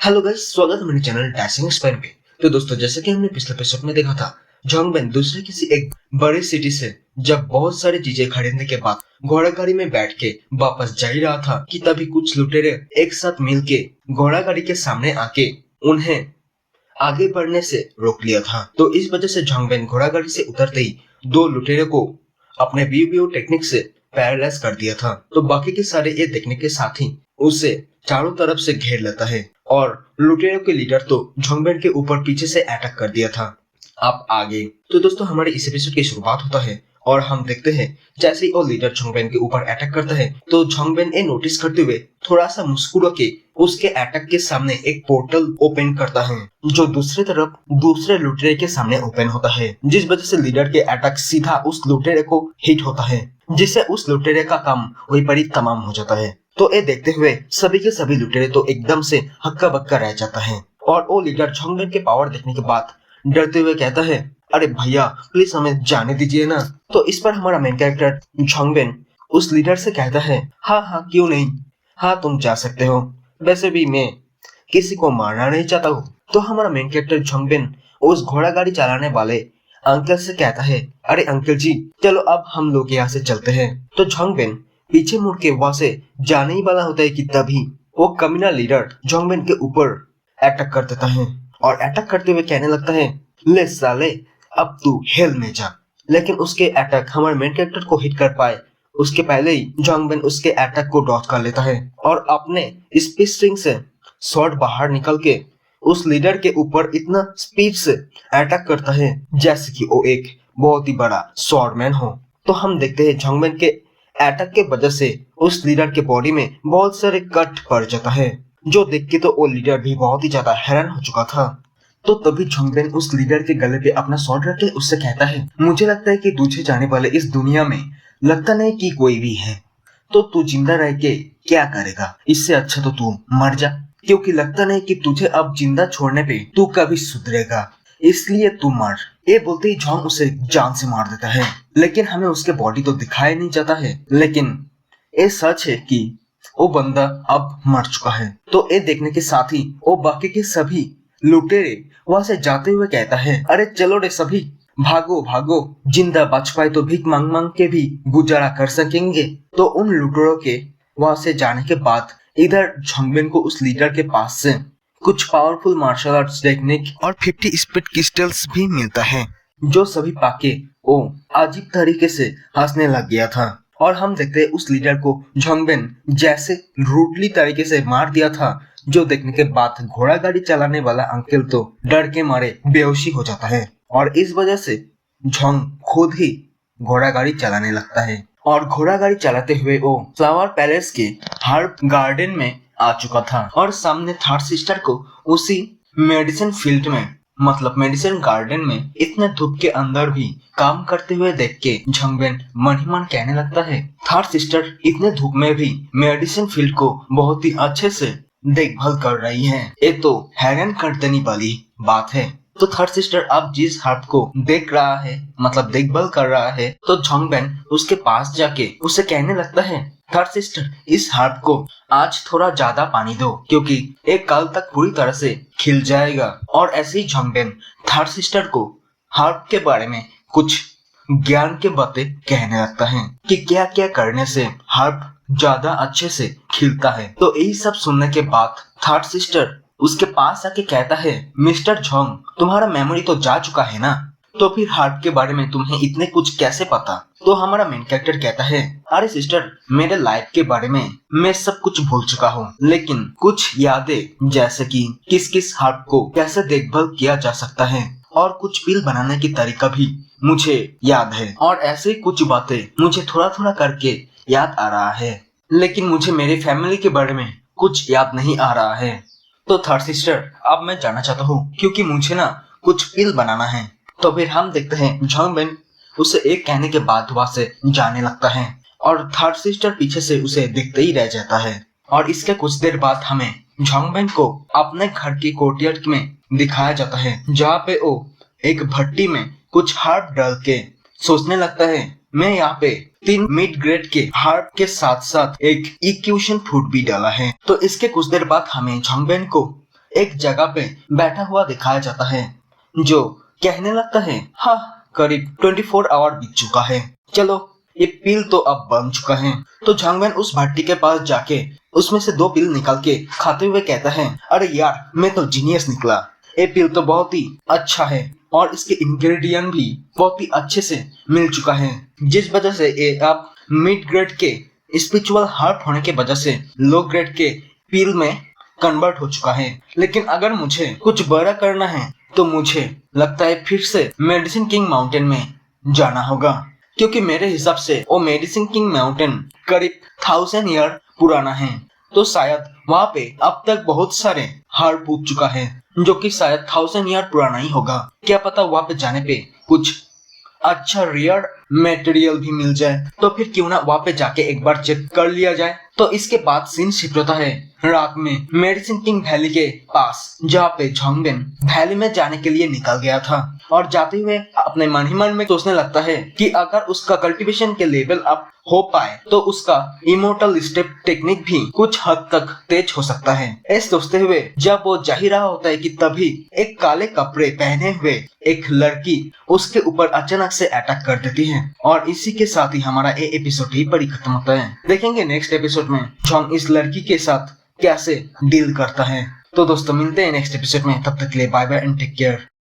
Hello guys, स्वागत है मेरे चैनल डैशिंग स्पाइन पे। तो दोस्तों, जैसे कि हमने पिछले एपिसोड में देखा था, जोंगबेन दूसरे किसी एक बड़े सिटी से जब बहुत सारी चीजें खरीदने के बाद घोड़ा गाड़ी में बैठ के वापस जा ही रहा था कि तभी कुछ लुटेरे एक साथ मिलके घोड़ा गाड़ी के सामने आके उन्हें आगे बढ़ने से रोक लिया था। तो इस वजह से जोंगबेन घोड़ा गाड़ी से उतरते ही दो लुटेरे को अपने बीओबीओ टेक्निक से पैरालाइज कर दिया था। तो बाकी के सारे ये देखने के साथ ही उसे चारों तरफ से घेर लेता है और लुटेरों के लीडर तो जोंगबेन के ऊपर पीछे से अटैक कर दिया था। अब आगे तो दोस्तों, हमारे इस एपिसोड की शुरुआत होता है और हम देखते हैं जैसे ही वो लीडर जोंगबेन के ऊपर अटैक करता है तो जोंगबेन ये नोटिस करते हुए थोड़ा सा मुस्कुरा के उसके अटैक के सामने एक पोर्टल ओपन करता है जो दूसरी तरफ दूसरे लुटेरे के सामने ओपन होता है, जिस वजह से लीडर के अटैक सीधा उस लुटेरे को हिट होता है, जिससे उस लुटेरे का काम वहीं पर ही तमाम हो जाता है। तो ये देखते हुए सभी के सभी लुटेरे तो एकदम से हक्का बक्का रह जाता है और वो लीडर जोंगबेन के पावर देखने के बाद डरते हुए कहता है, अरे भैया प्लीज हमें जाने दीजिए ना। तो इस पर हमारा मेन कैरेक्टर जोंगबेन उस लीडर से कहता है, हाँ हाँ क्यों नहीं, हाँ तुम जा सकते हो, वैसे भी मैं किसी को मारना नहीं चाहता हूँ। तो हमारा मेन कैरेक्टर जोंगबेन उस घोड़ा गाड़ी चलाने वाले अंकल से कहता है, अरे अंकल जी चलो अब हम लोग यहाँ से चलते हैं। तो जोंगबेन पीछे मुड़ के वहां से जाने ही वाला होता है कि तभी वो कमीना लीडर जोंगबेन के ऊपर अटैक कर देता है और अटैक करते हुए कहने लगता है, ले साले अब तू हेल में जा। लेकिन उसके अटैक हमारे मेन कैरेक्टर को हिट कर पाए उसके पहले ही जोंगबेन उसके अटैक को डॉज कर लेता है और अपने स्पीड स्ट्रिंग से शॉट बाहर निकल के उस लीडर के ऊपर इतना स्पीड से अटैक करता है जैसे कि वो एक बहुत ही बड़ा स्वॉर्डमैन हो। तो हम देखते हैं जोंगबेन के अटैक के वजह से उस लीडर के बॉडी में बहुत सारे कट पड़ जाता है, जो देख के तो वो लीडर भी बहुत ही ज्यादा हैरान हो चुका था। तो तभी जोंगबेन उस लीडर के गले पे अपना स्वॉर्ड रख के उससे कहता है, मुझे लगता है कि तुझे जाने वाले इस दुनिया में लगता नहीं कि कोई भी है, तो तू जिंदा रह के क्या करेगा, इससे अच्छा तो तू मर जा, क्योंकि लगता नहीं कि तुझे अब जिंदा छोड़ने पे तू कभी सुधरेगा, इसलिए तू मर। ये बोलते ही जोंग उसे जान से मार देता है, लेकिन हमें उसके बॉडी तो दिखाई नहीं जाता है, लेकिन ये सच है कि वो बंदा अब मर चुका है। तो ये देखने के साथ ही वो बाकी के सभी लुटेरे वहां से जाते हुए कहता है, अरे चलो रे सभी भागो भागो, जिंदा बच पाए तो भीख मांग मांग के भी गुजारा कर सकेंगे। तो उन लुटेरों के वहां से जाने के बाद इधर जोंगबेन को उस लीडर के पास से कुछ पावरफुल मार्शल आर्ट्स टेक्निक और 50 स्पीड क्रिस्टल्स भी मिलता है, जो सभी पाके वो अजीब तरीके से हंसने लग गया था। और हम देखते हैं उस लीडर को जोंगबेन जैसे रूडली तरीके से मार दिया था, जो देखने के बाद घोड़ा गाड़ी चलाने वाला अंकल तो डर के मारे बेहोशी हो जाता है और इस वजह से जोंग खुद ही घोड़ा गाड़ी चलाने लगता है और घोड़ा गाड़ी चलाते हुए वो फ्लावर पैलेस के हर्ब गार्डन में आ चुका था और सामने थर्ड सिस्टर को उसी मेडिसिन फील्ड में मतलब मेडिसिन गार्डन में इतने धूप के अंदर भी काम करते हुए देख के जोंगबेन मन ही मन कहने लगता है, थर्ड सिस्टर इतने धूप में भी मेडिसिन फील्ड को बहुत ही अच्छे से देखभाल कर रही है, ये तो हैरान कर देने वाली बात है। तो थर्ड सिस्टर अब जिस हर्ब को देख रहा है मतलब देखभाल कर रहा है, तो जोंगबेन उसके पास जाके उसे कहने लगता है, थर्ड सिस्टर इस हर्ब को आज थोड़ा ज्यादा पानी दो, क्योंकि एक कल तक पूरी तरह से खिल जाएगा। और ऐसे ही जोंगबेन थर्ड सिस्टर को हर्ब के बारे में कुछ ज्ञान के बातें कहने लगता है कि क्या क्या करने से हर्ब ज्यादा अच्छे से खिलता है। तो यही सब सुनने के बाद थर्ड सिस्टर उसके पास आके कहता है, मिस्टर जोंग तुम्हारा मेमोरी तो जा चुका है ना, तो फिर हर्ब के बारे में तुम्हें इतने कुछ कैसे पता। तो हमारा मेन कैरेक्टर कहता है, अरे सिस्टर मेरे लाइफ के बारे में मैं सब कुछ भूल चुका हूँ, लेकिन कुछ यादें जैसे कि किस किस हर्ब को कैसे देखभाल किया जा सकता है और कुछ पिल बनाने की तरीका भी मुझे याद है, और ऐसे कुछ बातें मुझे थोड़ा थोड़ा करके याद आ रहा है, लेकिन मुझे मेरे फैमिली के बारे में कुछ याद नहीं आ रहा है। तो थर्ड सिस्टर अब मैं जाना चाहता हूँ, क्योंकि मुझे ना कुछ पिल बनाना है। तो फिर हम देखते हैं जोंगबेन उसे एक कहने के बाद वहां से जाने लगता है और थर्ड सिस्टर पीछे से उसे देखते ही रह जाता है। और इसके कुछ देर बाद हमें जोंगबेन को अपने घर की कोर्टयार्ड में दिखाया जाता है, जहाँ पे वो एक भट्टी में कुछ हर्ब डाल के सोचने लगता है, मैं यहाँ पे 3 मिड ग्रेड के हर्ब के साथ साथ एक इक्वेशन फ्रूट भी डाला है। तो इसके कुछ देर बाद हमें जोंगबेन को एक जगह पे बैठा हुआ दिखाया जाता है, जो कहने लगता है, हाँ करीब 24 आवर बीत चुका है, चलो ये पील तो अब बन चुका है। तो झांगबेन उस भट्टी के पास जाके उसमें से 2 पील निकाल के खाते हुए कहता है, अरे यार मैं तो जीनियस निकला, ये पील तो बहुत ही अच्छा है और इसके इंग्रेडिएंट भी बहुत ही अच्छे से मिल चुका है, जिस वजह से ये अब मिड ग्रेड के स्पिरिचुअल हर्ब होने के वजह से लो ग्रेड के पील में कन्वर्ट हो चुका है। लेकिन अगर मुझे कुछ बड़ा करना है तो मुझे लगता है फिर से मेडिसिन किंग माउंटेन में जाना होगा, क्योंकि मेरे हिसाब से वो मेडिसिन किंग माउंटेन करीब 1000 ईयर पुराना है। तो शायद वहाँ पे अब तक बहुत सारे हर्ब उग चुका है, जो कि शायद 1000 ईयर पुराना ही होगा। क्या पता वहाँ पे जाने पे कुछ अच्छा रेयर मटेरियल भी मिल जाए, तो फिर क्यों ना वहाँ पे जाके एक बार चेक कर लिया जाए। तो इसके बाद सीन शिफ्ट होता है रात में मेडिसिन किंग वैली के पास, जहाँ पे झांगबेन वैली में जाने के लिए निकल गया था और जाते हुए अपने मन ही मन में सोचने लगता है कि अगर उसका कल्टीवेशन के लेवल अप हो पाए तो उसका इमोर्टल स्टेप टेक्निक भी कुछ हद तक तेज हो सकता है। ऐसे सोचते हुए जब वो जा ही रहा होता है कि तभी एक काले कपड़े पहने हुए एक लड़की उसके ऊपर अचानक से अटैक कर देती है और इसी के साथ ही हमारा ये एपिसोड ही पर ही खत्म होता है। देखेंगे नेक्स्ट एपिसोड में झांग इस लड़की के साथ कैसे डील करता है। तो दोस्तों मिलते हैं नेक्स्ट एपिसोड में, तब तक के लिए bye bye and take care.